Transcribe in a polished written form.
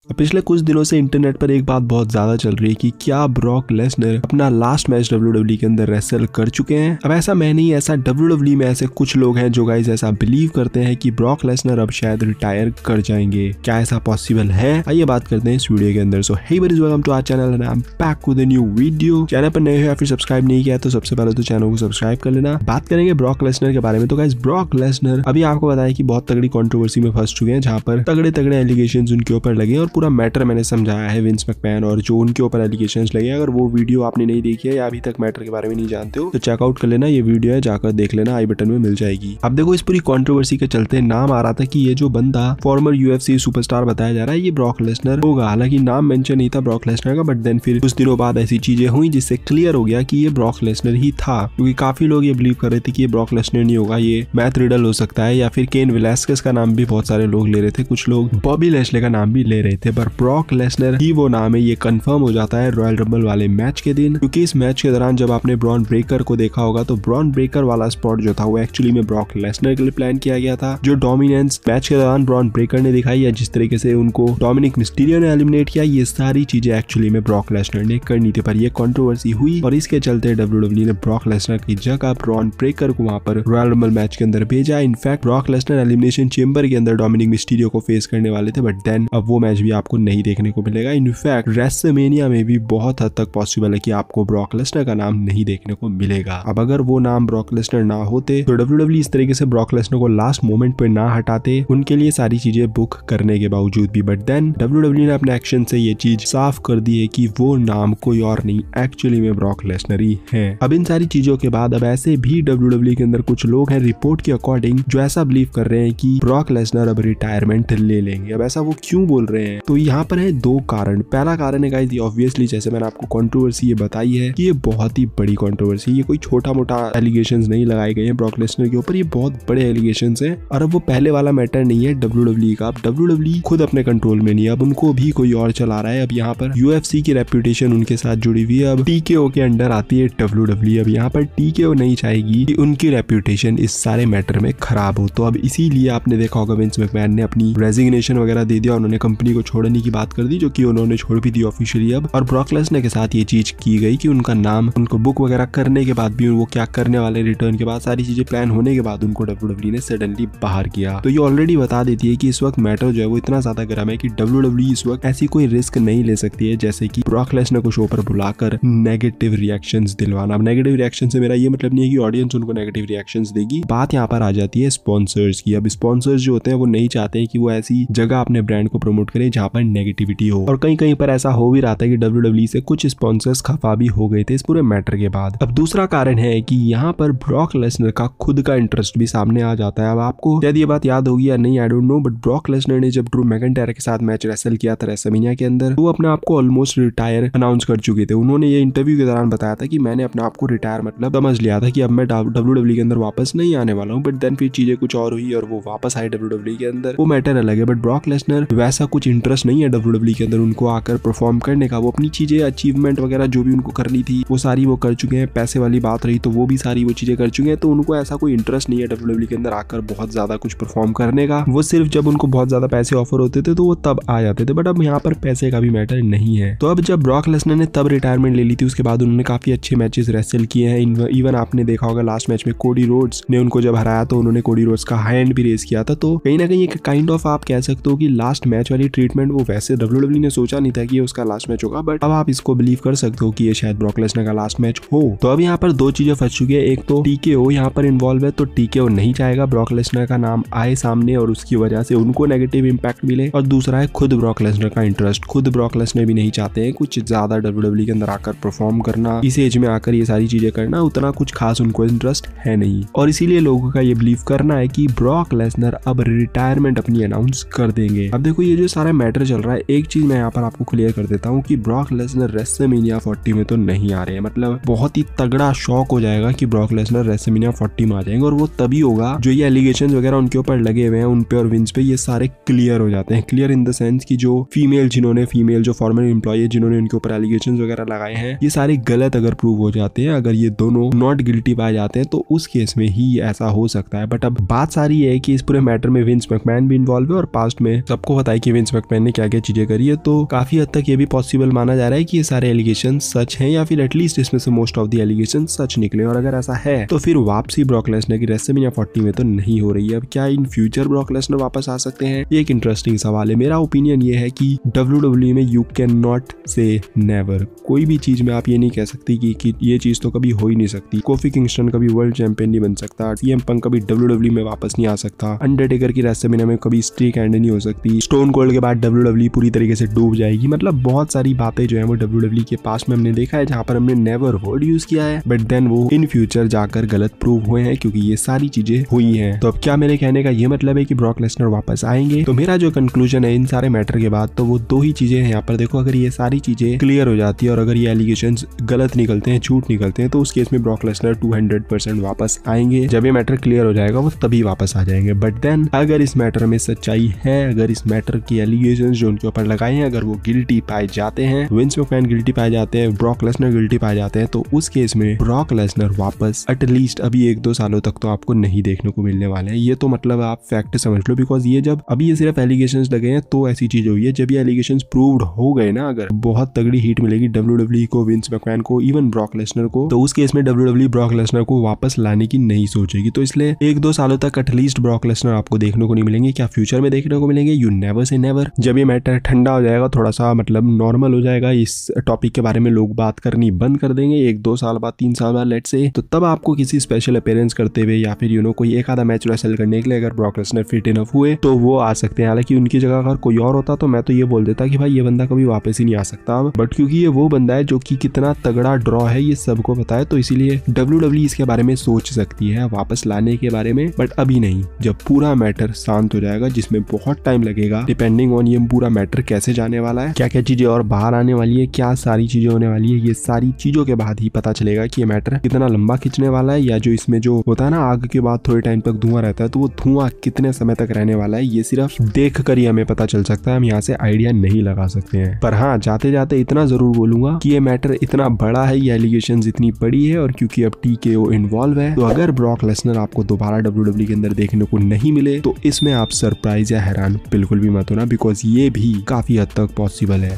पिछले कुछ दिनों से इंटरनेट पर एक बात बहुत ज्यादा चल रही है कि क्या ब्रॉक लेसनर अपना लास्ट मैच WWE के अंदर रेसल कर चुके हैं। अब ऐसा मैं नहीं, ऐसा WWE में ऐसे कुछ लोग हैं जो गाइस ऐसा बिलीव करते हैं कि ब्रॉक लेसनर अब शायद रिटायर कर जाएंगे। क्या ऐसा पॉसिबल है? आइए बात करते हैं इस वीडियो के अंदर। So hey buddies, welcome to our channel and I am back with a new video. Channel पर नए हो या फिर सब्सक्राइब नहीं किया तो सबसे पहले तो चैनल को सब्सक्राइब कर लेना। बात करेंगे ब्रॉक लेसनर के बारे में। तो गाइस ब्रॉक लेसनर अभी आपको बताया कि बहुत तगड़ी कंट्रोवर्सी में फंस चुके हैं, जहां पर तगड़े तगड़े एलिगेशंस उनके ऊपर लगे और पूरा मैटर मैंने समझाया है विंस मैकमैन और जो उनके ऊपर एलिगेशंस लगे। अगर वो वीडियो आपने नहीं देखी है या अभी तक मैटर के बारे में नहीं जानते हो तो चेकआउट कर लेना, ये वीडियो है, जाकर देख लेना, आई बटन में मिल जाएगी। अब देखो, इस पूरी कंट्रोवर्सी के चलते नाम आ रहा था कि ये जो बंदा फॉर्मर UFC सुपरस्टार बताया जा रहा है ये ब्रॉक लेसनर होगा। हालांकि नाम मेंशन नहीं था ब्रॉक लेसनर का, बट देन फिर कुछ दिनों बाद ऐसी चीजें हुई जिससे क्लियर हो गया कि ये ब्रॉक लेसनर ही था, क्योंकि काफी लोग ये बिलीव कर रहे थे कि ये ब्रॉक लेसनर नहीं होगा, ये मैथ रिडल हो सकता है, या फिर केन वेलास्केस का नाम भी बहुत सारे लोग ले रहे थे, कुछ लोग बॉबी लैशले का नाम भी ले रहे थे, पर ब्रॉक लेसनर ही वो नाम है। ये कंफर्म हो जाता है रॉयल रंबल वाले मैच के दिन, क्योंकि इस मैच के दौरान जब आपने ब्रॉन ब्रेकर को देखा होगा तो ब्रॉन ब्रेकर वाला स्पॉट जो था वो एक्चुअली में ब्रॉक लेसनर के लिए प्लान किया गया था। जो डोमिनेंस मैच के दौरान ब्रॉन ब्रेकर ने दिखाई या जिस तरीके से उनको डोमिनिक मिस्टीरियो ने एलिमिनेट किया, ये सारी चीजें एक्चुअली में ब्रॉक लेसनर ने करनी थी, पर ये कंट्रोवर्सी हुई और इसके चलते WWE ने ब्रॉक लेसनर की जगह ब्रॉन ब्रेकर को वहां पर रॉयल रंबल मैच के अंदर भेजा। In fact Brock Lesnar elimination chamber के अंदर डोमिनिक मिस्टीरियो को फेस करने वाले थे, बट देन अब वो मैच भी आपको नहीं देखने को मिलेगा। इनफैक्ट रेसलमेनिया में भी बहुत हद तक पॉसिबल है कि आपको ब्रॉक लेसनर का नाम नहीं देखने को मिलेगा। अब अगर वो नाम ब्रॉक लेसनर ना होते तो WWE इस तरीके से ब्रॉक लेसनर को लास्ट मोमेंट पे ना हटाते उनके लिए सारी चीजें बुक करने के बावजूद भी, बट देन WWE ने अपने एक्शन से ये चीज साफ कर दी है कि वो नाम कोई और नहीं, एक्चुअली में ब्रॉक लेसनर ही है। अब इन सारी चीजों के बाद अब ऐसे भी WWE के अंदर कुछ लोग हैं रिपोर्ट के अकॉर्डिंग जो ऐसा बिलीव कर रहे हैं कि ब्रॉक लेसनर अब रिटायरमेंट ले लेंगे। अब ऐसा वो क्यों बोल रहे हैं? तो यहाँ पर है दो कारण। पहला कारण है गाइस, ऑब्वियसली जैसे मैंने आपको कंट्रोवर्सी ये बताई है कि ये बहुत ही बड़ी कंट्रोवर्सी, ये कोई छोटा मोटा एलिगेशंस नहीं लगाए गए हैं ब्रॉक लेसनर के ऊपर, ये बहुत बड़े एलिगेशंस हैं। और अब वो पहले वाला मैटर नहीं है WWE का, अब WWE खुद अपने कंट्रोल में नहीं है, अब उनको भी कोई और चला रहा है। अब यहाँ पर UFC की रेप्यूटेशन उनके साथ जुड़ी हुई है, अब TKO के अंडर आती है WWE। अब यहाँ पर TKO नहीं चाहेगी कि उनकी रेप्यूटेशन इस सारे मैटर में खराब हो, तो अब इसीलिए आपने देखा होगा विंस मैकमैन ने अपनी रेजिग्नेशन वगैरह दे दिया, उन्होंने कंपनी को छोड़ने की बात कर दी, जो कि उन्होंने छोड़ भी दी ऑफिशियली अब। और ब्रॉक लेसनर के साथ ये चीज की गई कि उनका नाम उनको बुक वगैरह करने के बाद भी, वो क्या करने वाले रिटर्न के बाद, सारी चीजें प्लान होने के बाद उनको WWE ने सडनली बाहर किया। तो ये ऑलरेडी बता देती है कि इस वक्त मैटर जो है वो इतना ज्यादा गर्म है कि WWE इस वक्त ऐसी कोई रिस्क नहीं ले सकती है जैसे कि ब्रॉक लेसनर को शो पर बुलाकर नेगेटिव रिएक्शंस दिलवाना। अब नेगेटिव रिएक्शन से मेरा ये मतलब नहीं है कि ऑडियंस उनको नेगेटिव रिएक्शंस देगी, बात यहाँ पर आ जाती है स्पॉन्सर्स की। अब स्पॉन्सर्स जो होते हैं वो नहीं चाहते हैं कि वो ऐसी जगह अपने ब्रांड को प्रमोट करें जहाँ पर नेगेटिविटी हो, और कहीं कहीं पर ऐसा हो भी रहा था कि WWE से कुछ स्पॉन्सर्स खफा भी हो गए थे इस पूरे मैटर के बाद। अब दूसरा कारण है कि यहाँ पर ब्रॉक लेसनर का खुद का इंटरेस्ट भी सामने आ जाता है। अब आपको शायद ये बात याद होगी या नहीं, I don't know, but Brock Lesnar ने जब ड्रू मैकिंटायर के साथ मैच रेसल किया था रेसलमेनिया के अंदर, वो अपने आप को ऑलमोस्ट रिटायर अनाउंस कर चुके थे। उन्होंने ये इंटरव्यू के दौरान बताया था कि मैंने अपने आप को रिटायर मतलब समझ लिया था कि अब मैं WWE के अंदर वापस नहीं आने वाला हूँ, बट देन फिर चीजें कुछ और हुई और वो वापस आए WWE के अंदर, वो मैटर अलग है। बट ब्रॉक लेसनर वैसा कुछ इंटरेस्ट नहीं है WWE के अंदर उनको आकर परफॉर्म करने का, वो अपनी चीजें अचीवमेंट वगैरह जो भी उनको करनी थी वो सारी वो कर चुके हैं। पैसे वाली बात रही तो वो भी सारी वो चीजें कर चुके हैं, तो उनको ऐसा कोई इंटरेस्ट नहीं है WWE के अंदर आकर बहुत ज्यादा कुछ परफॉर्म करने का। वो सिर्फ जब उनको बहुत ज्यादा पैसे ऑफर होते थे तो वो तब आ जाते थे, बट अब यहाँ पर पैसे का भी मैटर नहीं है। तो अब जब ब्रॉक लेसनर ने तब रिटायरमेंट ले ली थी, उसके बाद उन्होंने काफी अच्छे मैचेस रेसल किए हैं। इवन आपने देखा होगा लास्ट मैच में कोडी रोड्स ने उनको जब हराया तो उन्होंने कोडी रोड्स का हैंड भी रेस किया था। तो कहीं ना कहीं एक काइंड ऑफ आप कह सकते हो कि लास्ट मैच वाली ट्रीटमेंट वो वैसे WWE ने सोचा नहीं था कि ये उसका लास्ट मैच होगा, बट अब आप इसको बिलीव कर सकते हो कि ये शायद ब्रॉक लेसनर का लास्ट मैच हो। तो अब यहाँ पर दो चीजें फंस चुकी है, एक तो TKO यहाँ पर इन्वॉल्व है, तो TKO नहीं चाहेगा ब्रॉक लेसनर का नाम आए सामने और उसकी वजह से उनको नेगेटिव इंपैक्ट मिले, और दूसरा है खुद ब्रॉक लेसनर का इंटरेस्ट। खुद ब्रॉक लेसनर भी नहीं चाहते हैं कुछ ज्यादा WWE के अंदर आकर परफॉर्म करना, इस एज में आकर ये सारी चीजें करना, उतना कुछ खास उनको इंटरेस्ट है नहीं, और इसीलिए लोगों का ये बिलीव करना है कि ब्रॉक लेसनर अब रिटायरमेंट अपनी अनाउंस कर देंगे। अब देखो ये जो सारा मैटर चल रहा है, एक चीज मैं यहाँ पर आपको क्लियर कर देता हूँ कि ब्रॉक लेसनर रेसलमेनिया 40 में तो नहीं आ रहे हैं। मतलब बहुत ही तगड़ा शॉक हो जाएगा कि ब्रॉक लेसनर रेसलमेनिया 40 में आ जाएंगे, और वो तभी होगा जो ये एलिगेशंस वगैरह उनके ऊपर लगे हुए हैं उन पे और विंस पे, ये सारे क्लियर हो जाते हैं। क्लियर इन द सेंस कि जो फीमेल जो फॉर्मर एम्प्लॉय जिन्होंने उनके ऊपर एलिगेशंस वगैरह लगाए हैं, ये सारे गलत अगर प्रूव हो जाते हैं, अगर ये दोनों नॉट गिल्टी पाए जाते हैं, तो उस केस में ही ऐसा हो सकता है। बट अब बात सारी है कि इस पूरे मैटर में विंस मैकमैन भी इन्वॉल्व है, और पास्ट में सबको पता है कि विंस मैकमैन मैकमैन ने क्या क्या चीजें करी है, तो काफी हद तक ये भी पॉसिबल माना जा रहा है कि ये सारे एलिगेशन सच हैं या फिर एटलीस्ट इसमें से मोस्ट ऑफ द एलिगेशन सच निकले। और अगर ऐसा है तो फिर वापसी ब्रॉक लेसनर की रेसलमेनिया 40 में तो नहीं हो रही है। अब क्या इन फ्यूचर ब्रॉक लेसनर वापस आ सकते हैं, ये एक इंटरेस्टिंग सवाल है। मेरा ओपिनियन ये है कि WWE में यू कैन नॉट से नेवर, कोई भी चीज में आप ये नहीं कह सकती कि ये चीज तो कभी हो ही नहीं सकती। कोफी किंगस्टन कभी वर्ल्ड चैंपियन नहीं बन सकता, सीएम पंक कभी WWE में वापस नहीं आ सकता, अंडरटेकर की रेसलमेनिया में कभी स्ट्रीक एंड नहीं हो सकती, स्टोन कोल्ड के बाद WWE पूरी तरीके से डूब जाएगी। मतलब बहुत सारी बातें जो है वो WWE के पास में हमने देखा है जहां पर हमने नेवर वर्ड यूज किया है, बट देन वो इन फ्यूचर जाकर गलत प्रूव हुए हैं क्योंकि ये सारी चीजें हुई हैं। तो अब क्या मेरे कहने का ये मतलब है कि ब्रॉक लेसनर वापस आएंगे? तो मेरा जो कंक्लूजन है इन सारे मैटर के बाद, तो वो दो ही चीजें हैं यहाँ पर। देखो, अगर ये सारी चीजें क्लियर हो जाती है और अगर ये एलिगेशंस गलत निकलते हैं, झूठ निकलते हैं, तो उस केस में ब्रॉक लेसनर 200% वापस आएंगे। जब ये मैटर क्लियर हो जाएगा वो तभी वापस आ जाएंगे। बट देन अगर इस मैटर में सच्चाई है, अगर इस मैटर की एलिगेशंस जो उनके ऊपर लगाए हैं अगर वो गिल्टी पाए जाते हैं, विंस मैकमैन गिल्टी पाए जाते हैं, ब्रॉक लेसनर गिल्टी पाए जाते हैं, तो उस केस में ब्रॉक लेसनर वापस एटलीस्ट अभी 1-2 सालों तक तो आपको नहीं देखने को मिलने वाले हैं। ये तो मतलब आप फैक्ट समझ लो, बिकॉज ये जब अभी ये सिर्फ एलिगेशंस लगे हैं तो ऐसी चीज हुई है। जब ये एलिगेशंस प्रूव्ड हो गए ना, अगर बहुत तगड़ी हीट मिलेगी WWE को, विंस मैकमैन को, इवन ब्रॉक लेसनर को, तो उस केस में WWE ब्रॉक लेसनर को वापस लाने की नहीं सोचेगी। तो इसलिए 1-2 सालों तक एटलीस्ट ब्रॉक लेसनर आपको देखने को नहीं मिलेंगे। क्या फ्यूचर में देखने को मिलेंगे? You never say never. जब ये मैटर ठंडा हो जाएगा, थोड़ा सा मतलब नॉर्मल हो जाएगा, इस टॉपिक के बारे में लोग बात करनी बंद कर देंगे 1-2 साल बाद, 3 साल बाद लेट्स से, तो तब आपको किसी स्पेशल अपीयरेंस करते हुए या फिर कोई एक आधा मैच रेसल करने के लिए अगर ब्रॉक लेसनर फिट इनफ हुए तो वो आ सकते हैं। हालांकि उनकी जगह अगर कोई और होता तो मैं तो ये बोल देता कि भाई ये बंदा कभी वापस ही नहीं आ सकता। बट क्योंकि ये वो बंदा है जो कि कितना तगड़ा ड्रॉ है ये सबको पता है, तो इसीलिए WWE इसके बारे में सोच सकती है वापस लाने के बारे में, बट अभी नहीं। जब पूरा मैटर शांत हो जाएगा, जिसमें बहुत टाइम लगेगा डिपेंडिंग ऑन ये पूरा मैटर कैसे जाने वाला है, क्या क्या चीजें और बाहर आने वाली है, क्या सारी चीजें होने वाली है, ये सारी चीजों के बाद ही पता चलेगा कि ये मैटर कितना लंबा खींचने वाला है, या जो इसमें जो होता है ना आग के बाद थोड़े टाइम तक धुआं रहता है, तो वो धुआं कितने समय तक रहने वाला है ये सिर्फ देख कर ही हमें पता चल सकता है। हम यहाँ से आइडिया नहीं लगा सकते हैं। पर हाँ, जाते जाते इतना जरूर बोलूंगा कि ये मैटर इतना बड़ा है, ये एलिगेशंस इतनी बड़ी है, और क्योंकि अब TKO इन्वॉल्व है, तो अगर ब्रॉक लेसनर आपको दोबारा WWE के अंदर देखने को नहीं मिले तो इसमें आप सरप्राइज या हैरान बिल्कुल भी मत होना, बिकॉज ये भी काफी हद तक पॉसिबल है।